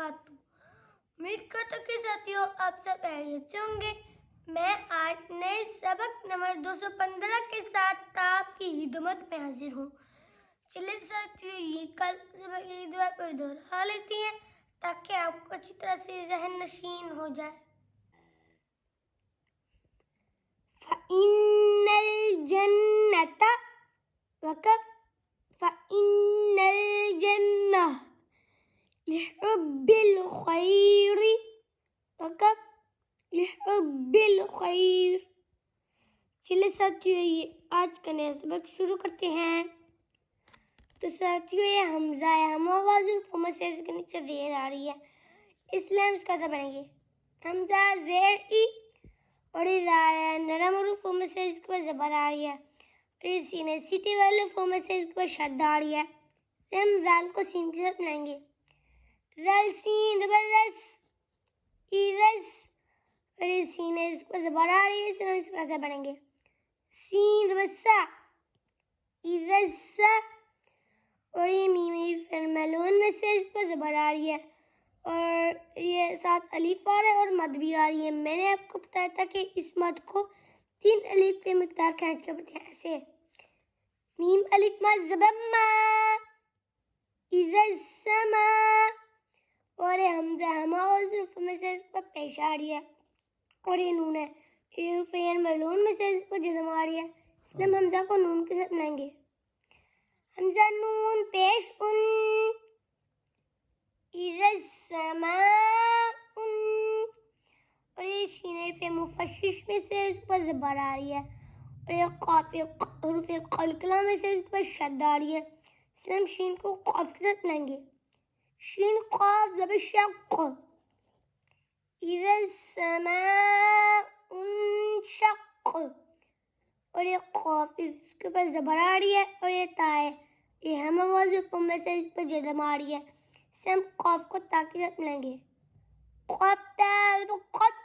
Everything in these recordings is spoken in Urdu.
وبرکاتہ۔ امید کرتا ہوں کہ ساتھیوں آپ سب خیریت سے ہوں گے۔ میں آج نئے سبق نمبر 215 کے ساتھ آپ کی خدمت میں حاضر ہوں۔ چلے ساتھیوں، یہ کل سبق ایک دو بار دوہرا لیتی ہیں تاکہ آپ کو اچھی طرح سے ذہن نشین ہو جائے۔ فَإِنَّ الْجَنَّةَ وَقَفْ فَإِنَّ الْجَنَّةَ لِحُبِّ الْخَيْرِ وَقَفْ لِحُبِّ الْخَيْرِ۔ چلے ساتھیوں، یہ آج کا نیا سبق شروع کرتے ہیں۔ تو ساتھیوں، یہ حمزہ ہے، ہم آواز الفم سے اس کے نیچے زیر آ رہی ہے، اس لیے ہم اس کا پڑھیں گے۔ حمزہ زیر ای اور یہ نرم حروف میں سے اس کے زبر آ رہی ہے، اور یہ سینے سیٹی والے حروف میں سے اس کے شد آ رہی ہے۔ ہم زال کو سین کے ساتھ ملائیں گے۔ زل سین زبردست ایزس، اور یہ سینے اس کو زبر آ رہی ہے، اس لیے ہم اس کا پڑھیں گے۔ سین زبسا ایزسا، اور یہ میمی فرملون میں سے اس کو زبر آ رہی ہے، اور یہ ساتھ الف آ رہا ہے اور مد بھی آ رہی ہے۔ میں نے آپ کو بتایا تھا کہ اس مد کو 3 الف کی مقدار کھینچ کے پڑھتے ہیں، ایسے میم الف مد زبر ما اذا السماء، اور یہ حمزہ ہما اور ظرف میں سے اس کو پیش آ رہی ہے، اور یہ نون ہے، یہ فعل ملون میں سے اس کو جزم آ رہی ہے، اس لیے ہم حمزہ کو نون کے ساتھ ملائیں گے۔ حمزہ نون پیش ان اذا السماء ان، اور یہ شین فے مفشش میں سے اس پر زبر آ رہی ہے، اور یہ قاف حروف قلقلہ میں سے اس پر شد آ رہی ہے، اس لیے ہم شین کو قاف کے ساتھ ملائیں گے۔ شین قاف زبر شق اذا السماء انشق، اور یہ قاف اس کے اوپر زبر آ رہی ہے، اور یہ تا ہے، یہ ہم آواز فم میں سے اس پر جزم آ رہی ہے، اس سے ہم قاف کو تا کے ساتھ ملائیں گے۔ قاف تا قط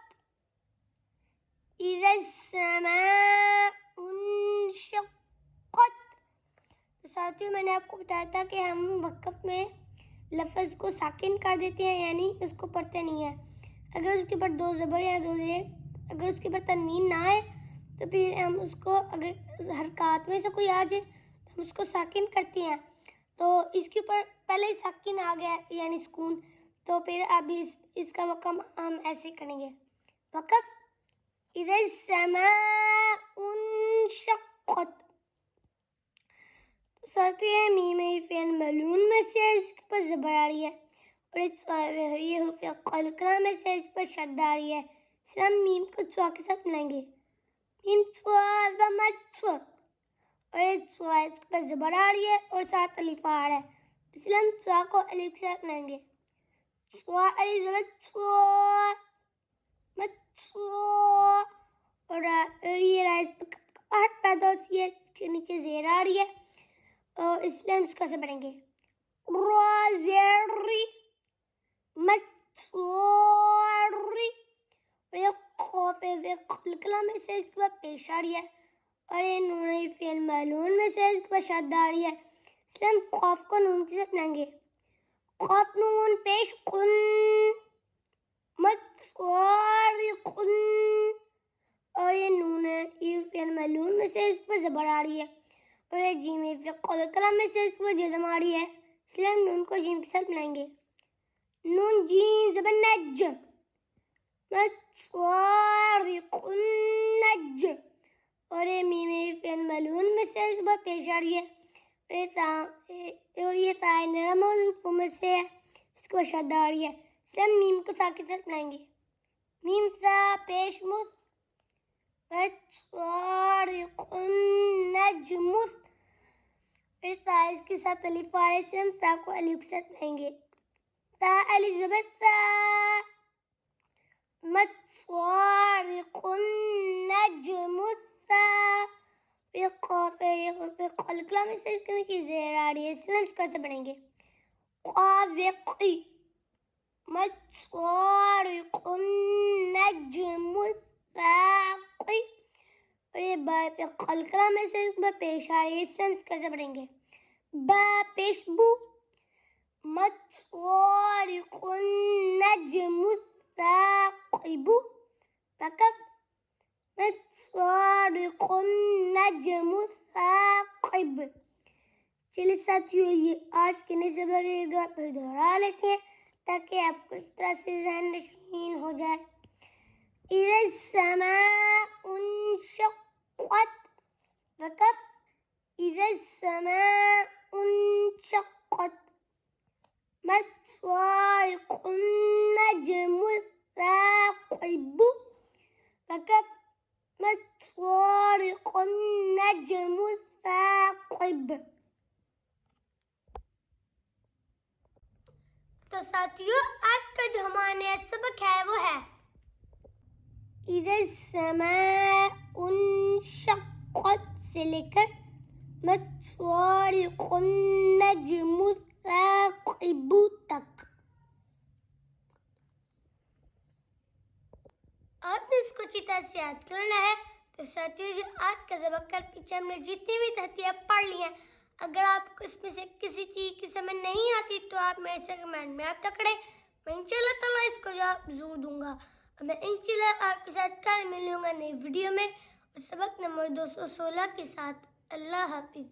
اذا السماء انشقت۔ تو ساتھیوں، میں نے آپ کو بتایا تھا کہ ہم وقف میں لفظ کو ساکن کر دیتے ہیں، یعنی اس کو پڑھتے نہیں ہیں۔ اگر اس کے اوپر 2 زبر یا 2 زیر، اگر اس کے اوپر تنوین نہ آئے تو پھر ہم اس کو، اگر حرکات میں سے کوئی آ جائے تو ہم اس کو ساکن کرتے ہیں۔ تو اس کے اوپر پہلے ہی ساکن آ گیا یعنی سکون، تو پھر اب اس کا وقف ہم ایسے کریں گے۔ وقف اذا السماء انشقت۔ ساتھیوں، میم فعل ملون میں سے اس کے اوپر زبر آ رہی ہے، اور یہ حروف قلقلہ میں سے اس پر شد آ رہی ہے، اس لیے ہم میم کو چوا کے ساتھ ملائیں گے۔ میم چوا زبر، اور یہ چوا اس کے اوپر زبر آ رہی ہے اور ساتھ الف آ رہا ہے، اس لیے ہم چوا کو الف کے ساتھ ملائیں گے۔ چوا الف زبر چوا مچوا، اور یہ رائس پر کپاہٹ پیدا ہوتی ہے، اس کے نیچے زیر آ رہی ہے، اور اس لیے ہم اس کو ایسے پڑھیں گے۔ رازری مچوری، اور یہ خوف قلقلہ میں سے اس کے بعد پیش آ رہی ہے، اور یہ نون فعل معلون میں سے اس کے بعد شد آ رہی ہے، اس لیے ہم خوف کو نون کے ساتھ ملائیں گے۔ خوف نون پیش قن مچواری قن، اور یہ نون ہے، یہ فعل معلون میں سے اس کے بعد زبر آ رہی ہے، اور یہ جیم فعل قلقلہ میں سے اس کے بعد جزم آ رہی ہے، اس لیے ہم نون کو جیم کے ساتھ ملائیں گے۔ نون جیم زبر نج مچواری نج، اور یہ میم فعل ملون میں سے اس کے بعد پیش آ رہی ہے، اور یہ تا نرم حروف میں سے ہے، اس کو شد آ رہی ہے، اس سے ہم میم کو تا کے ساتھ ملائیں گے۔ میم تا پیش مس مچواری نجمس، اور تا اس کے ساتھ الف آ رہا ہے، اس سے ہم تا کو الف کے ساتھ ملائیں گے۔ تا الف زبر تا مچوارق نجمس، یہ قاف ہے، یہ حروف قلقلہ میں سے اس کے نیچے زیر آ رہی ہے، اس لیے ہم اس کو ایسے پڑھیں گے۔ قاف زقی مچوارق نجمس ساقی، اور یہ با قلقلہ میں سے اس کے بعد پیش آ رہی ہے، اس سے ہم اس کو ایسے پڑھیں گے۔ با پیش بو ما الصارق النجم الثاقب رکب ما الصارق النجم الثاقب. چلیے ساتھیوں یہ آج کے نئے سبق ایک بار پھر دہرا لیتے ہیں تاکہ آپ کو اس طرح سے ذہن نشین ہو جائے. اذا السماء انشقت رکب اذا السماء انشقت ما الصارق النجم الثاقب رکب ما الصارق النجم الثاقب. تو ساتھیوں آج کا جو ہمارا نیا سبق ہے وہ ہے اذا السماء انشقت سے لے کر ما الصارق النجم الثاقب تک. آپ نے اس کو اچھی طرح سے یاد کرنا ہے. تو ساتھیوں جو آج کا سبق کر پیچھے ہم نے جتنی بھی ترتیب پڑھ لی ہیں اگر آپ کو اس میں سے کسی چیز کی سمجھ نہیں آتی تو آپ میرے سے کمنٹ میں آپ پکڑیں. میں انشاءاللہ تعالیٰ اس کو جواب ضرور دوں گا. میں انشاءاللہ آپ کے ساتھ کل ملوں گا نئی ویڈیو میں سبق نمبر 216 کے ساتھ. اللہ حافظ.